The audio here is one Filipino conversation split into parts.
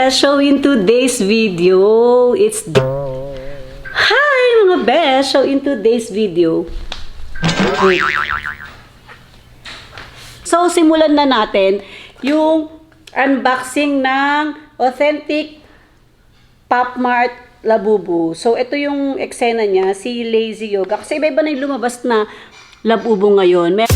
besh! So in today's video, Hi mga besh! So in today's video, so simulan na natin yung unboxing ng authentic Pop Mart Labubu. So ito yung eksena niya, si Lazy Yoga. Kasi iba-iba na yung lumabas na Labubu ngayon.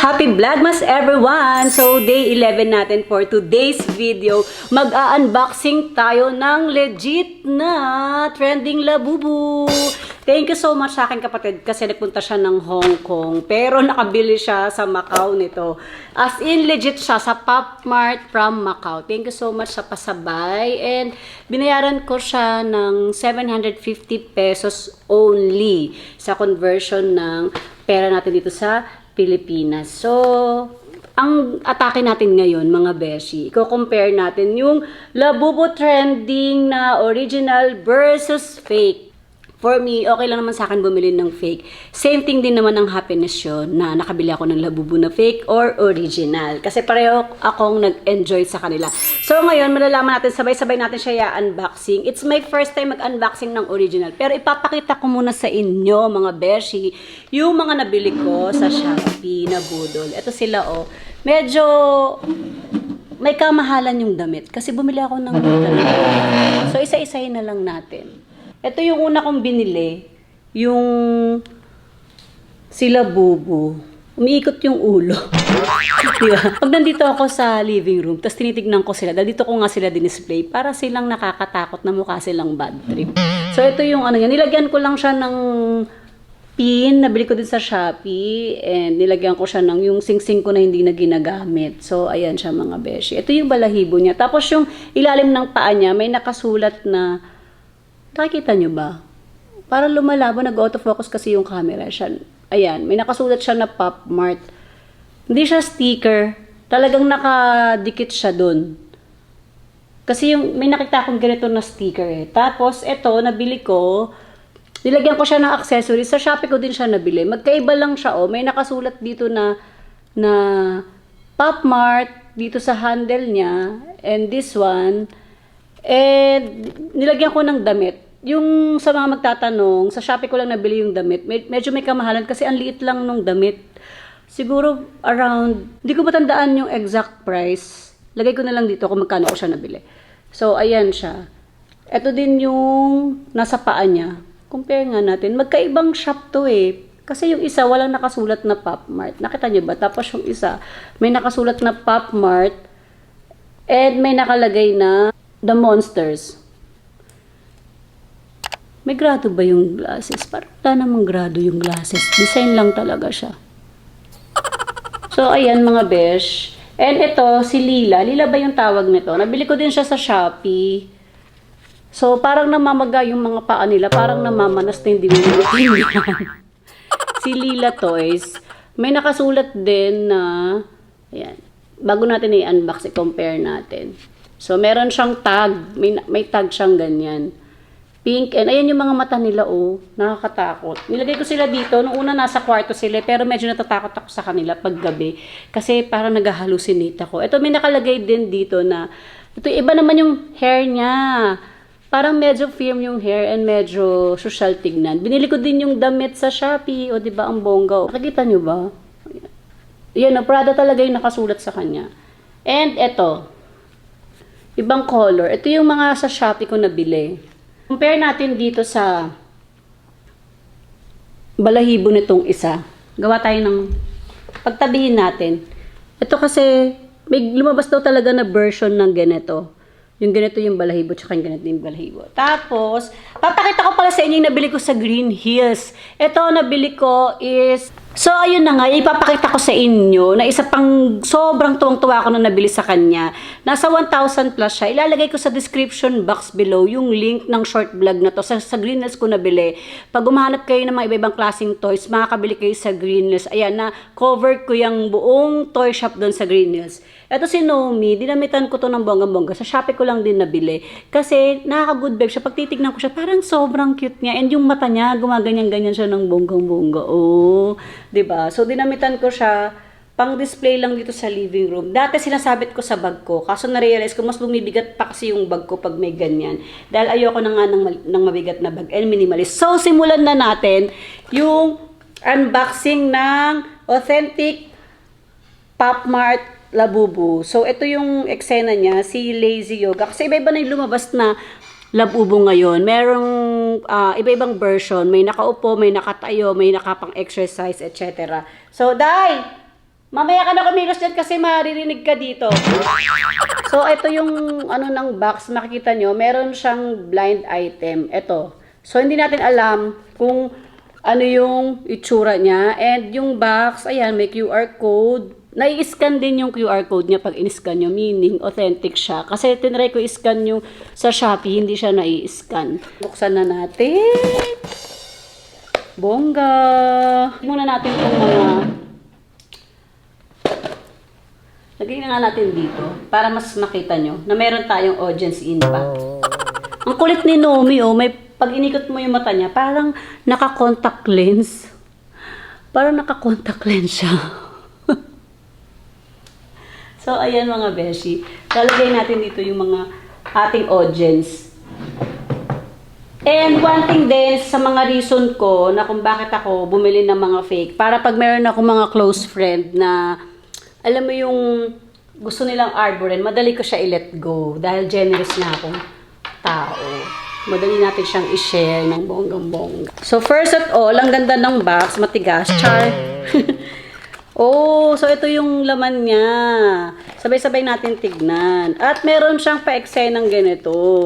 Happy Vlogmas everyone! So, day 11 natin for today's video. Mag-unboxing tayo ng legit na trending Labubu. Thank you so much sa akin kapatid kasi nagpunta siya ng Hong Kong. Pero nakabili siya sa Macau nito. As in, legit siya sa Pop Mart from Macau. Thank you so much sa pasabay. And binayaran ko siya ng 750 pesos only sa conversion ng pera natin dito sa Pilipinas. So, ang atake natin ngayon, mga beshi, i-compare natin yung Labubu trending na original versus fake. For me, okay lang naman sa akin bumili ng fake. Same thing din naman ng happiness yun na nakabili ako ng Labubu na fake or original. Kasi pareho akong nag-enjoy sa kanila. So ngayon, malalaman natin, sabay-sabay natin siya i-unboxing. It's my first time mag-unboxing ng original. Pero ipapakita ko muna sa inyo, mga beshi, yung mga nabili ko sa Shopee na budol. Ito sila, oh. Medyo may kamahalan yung damit. Kasi bumili ako ng damit. So isa-isahin na lang natin. Ito yung una kong binili, yung sila Bubu. Umiikot yung ulo. Diba? Pag nandito ako sa living room, tapos tinitignan ko sila, dahil dito ko nga sila dinisplay, para silang nakakatakot na mukha silang bad trip. So ito yung ano yan, nilagyan ko lang siya ng pin, nabili ko din sa Shopee, and nilagyan ko siya ng yung sing-sing ko na hindi na ginagamit. So ayan siya mga beshi. Ito yung balahibo niya. Tapos yung ilalim ng paa niya, may nakasulat na, nakikita nyo ba? Para lumalabo, nag-autofocus kasi yung camera. Siya, ayan, may nakasulat siya na Pop Mart. Hindi siya sticker. Talagang nakadikit siya dun. Kasi yung, may nakita akong ganito na sticker eh. Tapos, ito, nabili ko, nilagyan ko siya ng accessories. Sa Shopee ko din siya nabili. Magkaiba lang siya, oh. May nakasulat dito na Pop Mart, dito sa handle niya. And this one, nilagyan ko ng damit. Yung sa mga magtatanong, sa Shopee ko lang nabili yung damit. Medyo may kamahalan kasi ang liit lang nung damit. Siguro around, hindi ko matandaan yung exact price. Lagay ko na lang dito kung magkano ko siya nabili. So, ayan siya. Ito din yung nasa paa niya. Compare nga natin. Magkaibang shop to eh. Kasi yung isa, walang nakasulat na Pop Mart. Nakita niyo ba? Tapos yung isa, may nakasulat na Pop Mart. And may nakalagay na The Monsters. May grado ba yung glasses? Parang wala namang grado yung glasses. Design lang talaga siya. So, ayan mga besh. And ito, si Lila. Lila ba yung tawag nito? Nabili ko din siya sa Shopee. So, parang namamaga yung mga paa nila. Parang namamanas na hindi mo maintindihan. Si Lila Toys. May nakasulat din na, ayan, bago natin i-unbox, i-compare natin. So, meron siyang tag. May tag siyang ganyan. Pink. And ayan yung mga mata nila, oh. Nakakatakot. Nilagay ko sila dito. Nung una, nasa kwarto sila. Pero medyo natatakot ako sa kanila pag gabi. Kasi parang nag-hallucinate ako. Ito, may nakalagay din dito na, ito, iba naman yung hair niya. Parang medyo firm yung hair and medyo social tignan. Binili ko din yung damit sa Shopee. O, diba, ang bongga. Nakikita nyo ba? Yan, Prada talaga yung nakasulat sa kanya. And ito, ibang color. Ito yung mga sa Shopee ko nabili. Compare natin dito sa balahibo nitong isa. Gawa tayo ng pagtabihin natin. Ito kasi, may lumabas daw talaga na version ng ganito. Yung ganito yung balahibo, tsaka yung ganito yung balahibo. Tapos, papakita ko pala sa inyo yung nabili ko sa Green Hills. Ito nabili ko is So, ayun na nga, ipapakita ko sa inyo na isa pang sobrang tuwang-tuwa ko na nabili sa kanya. Nasa 1,000 plus siya. Ilalagay ko sa description box below yung link ng short vlog na to. Sa Greenless ko nabili. Pag umahanap kayo ng mga iba-ibang klaseng toys, makakabili kayo sa Greenless. Ayan na, cover ko yung buong toy shop doon sa Greenless. Ito si Nomi, dinamitan ko to ng bonggang-bongga. Sa Shopee ko lang din nabili. Kasi nakaka-good vibe siya. Pag titignan ko siya, parang sobrang cute niya. And yung mata niya, gumaganyan-ganyan siya ng bonggang-bongga. Oh, 'di ba? So dinamitan ko siya pang display lang dito sa living room. Dati sinasabit ko sa bag ko. Kaso na-realize ko mas bumibigat pa kasi yung bag ko pag may ganyan. Dahil ayoko na nga ng mabigat na bag and minimalist. So simulan na natin yung unboxing ng authentic Pop Mart Labubu. So, ito yung eksena niya, si Lazy Yoga. Kasi iba-iba na yung lumabas na Labubu ngayon. Merong iba-ibang version. May nakaupo, may nakatayo, may nakapang-exercise, etc. So, Day! Mamaya ka na kumilos dyan kasi maririnig ka dito. So, ito yung ano ng box. Makikita nyo, meron siyang blind item. Ito. So, hindi natin alam kung ano yung itsura niya. And yung box, ayan, may QR code. Nai-scan din yung QR code niya pag in-scan nyo, meaning authentic siya. Kasi tinry ko i-scan yung sa Shopee, hindi siya nai-scan. Buksan na natin. Bongga! Muna natin itong mga... Lagay na nga natin dito para mas makita nyo na meron tayong audience impact. Ang kulit ni Nomi, oh, may pag inikot mo yung mata niya, parang naka-contact lens. Parang naka-contact lens siya. So, ayan mga beshi. Lalagay natin dito yung mga ating audience. And one thing din sa mga reason ko na kung bakit ako bumili ng mga fake. Para pag meron ako mga close friend na, alam mo yung gusto nilang arborin, madali ko siya i-let go. Dahil generous na akong tao. Madali natin siyang i-share ng bonggang-bongga. So, first at all, ang ganda ng box, matigas. Char! Oh, so ito yung laman niya. Sabay-sabay natin tignan. At meron siyang pa-eksenang ganito.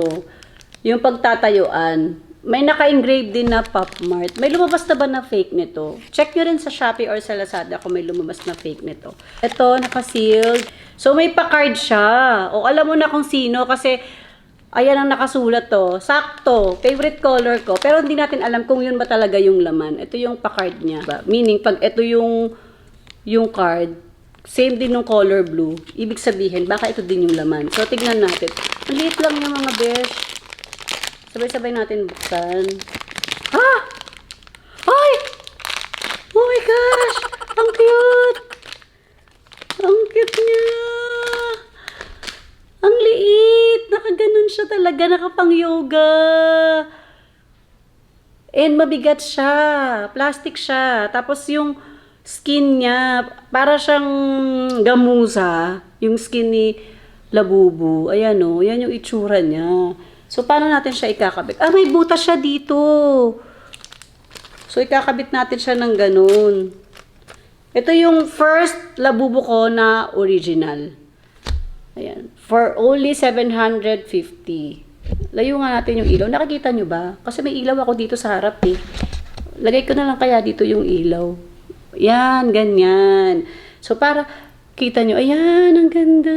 Yung pagtatayuan. May naka-engrave din na Pop Mart. May lumabas na ba na fake nito? Check nyo rin sa Shopee or sa Lazada kung may lumabas na fake nito. Ito, naka-sealed. So, may pa-card siya. O, alam mo na kung sino kasi ayan ang nakasulat to. Sakto. Favorite color ko. Pero hindi natin alam kung yun ba talaga yung laman. Ito yung pa-card niya. Meaning, pag ito yung card, same din ng color blue. Ibig sabihin, baka ito din yung laman. So, tignan natin. Ang liit lang yung mga besh. Sabay-sabay natin buksan. Ha! Ay! Oh my gosh! Ang cute! Ang cute niya! Ang liit! Nakaganon siya talaga. Nakapang-yoga. And mabigat siya. Plastic siya. Tapos yung skin niya, para siyang gamuza, yung skin ni Labubu. Ayan o, yan yung itsura niya. So, paano natin siya ikakabit? Ah, may butas siya dito. So, ikakabit natin siya ng ganun. Ito yung first Labubu ko na original. Ayan. For only 750. Layo nga natin yung ilaw. Nakikita nyo ba? Kasi may ilaw ako dito sa harap eh. Lagay ko na lang kaya dito yung ilaw. Yan, ganyan. So, para kita nyo, ayan, ang ganda.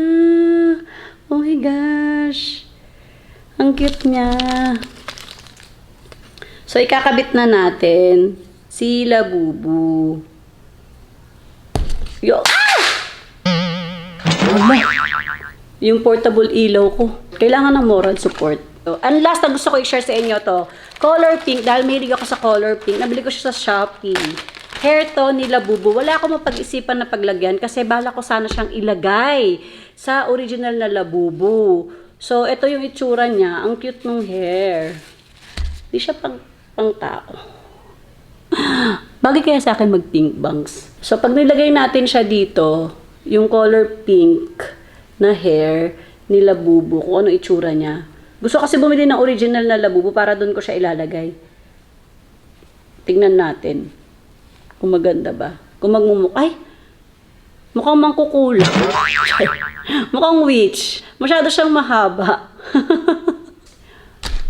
Oh my gosh. Ang cute niya. So, ikakabit na natin si Labubu. Yo! Ah! Yung portable ilaw ko. Kailangan ng moral support. So, ang last na gusto ko i-share sa inyo to, color pink. Dahil mahilig ako sa color pink. Nabili ko siya sa Shopee. Hair tone ni Labubu. Wala akong mapag-isipan na paglagyan kasi bala ko sana siyang ilagay sa original na Labubu. So, ito yung itsura niya. Ang cute ng hair. Di siya pang tao. Bagay kaya sa akin mag-pink bangs. So, pag nilagay natin siya dito, yung color pink na hair ni Labubu, kung ano itsura niya. Gusto kasi bumili ng original na Labubu para doon ko siya ilalagay. Tingnan natin. Kung maganda ba? Kung ay! Mukhang mangkukulang. Mukhang witch. Masyado siyang mahaba.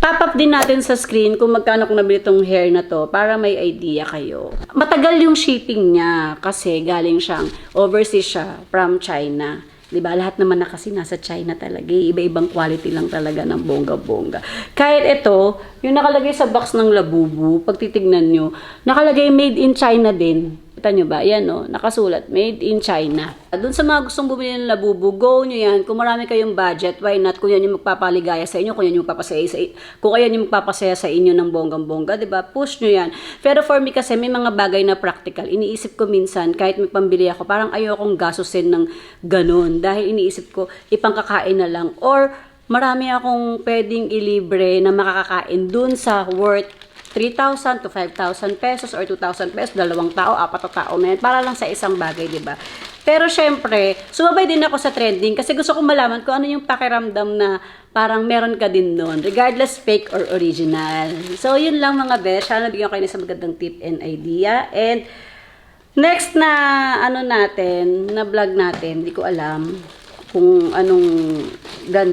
Pop up din natin sa screen kung magkano kung nabili tong hair na to para may idea kayo. Matagal yung shipping niya kasi galing siyang overseas siya from China. 'Di ba? Lahat naman na kasi nasa China talaga. Iba-ibang quality lang talaga ng bongga-bongga. Kahit ito, yung nakalagay sa box ng Labubu, pag titignan nyo, nakalagay made in China din. Kita nyo ba? Yan o, nakasulat, made in China. Doon sa mga gustong bumili ng Labubu, go nyo yan. Kung marami kayong budget, why not? Kung yan yung magpapaligaya sa inyo, kung yan yung magpapasaya sa inyo, kung yan yung magpapasaya sa inyo ng bonggang-bongga, diba? Push nyo yan. Pero for me kasi, may mga bagay na practical. Iniisip ko minsan, kahit may pambili ako, parang ayokong gastusin ng ganun. Dahil iniisip ko, ipangkakain na lang. Or, marami akong pwedeng ilibre na makakakain dun sa worth 3,000 to 5,000 pesos or 2,000 pesos, dalawang tao, apat na tao na yan, para lang sa isang bagay, di ba? Pero syempre, sumabay din ako sa trending kasi gusto kong malaman kung ano yung pakiramdam na parang meron ka din nun, regardless fake or original. So, yun lang mga besh. Sana bigyan ko kayo sa magandang tip and idea. And next na ano natin, na vlog natin, hindi ko alam kung anong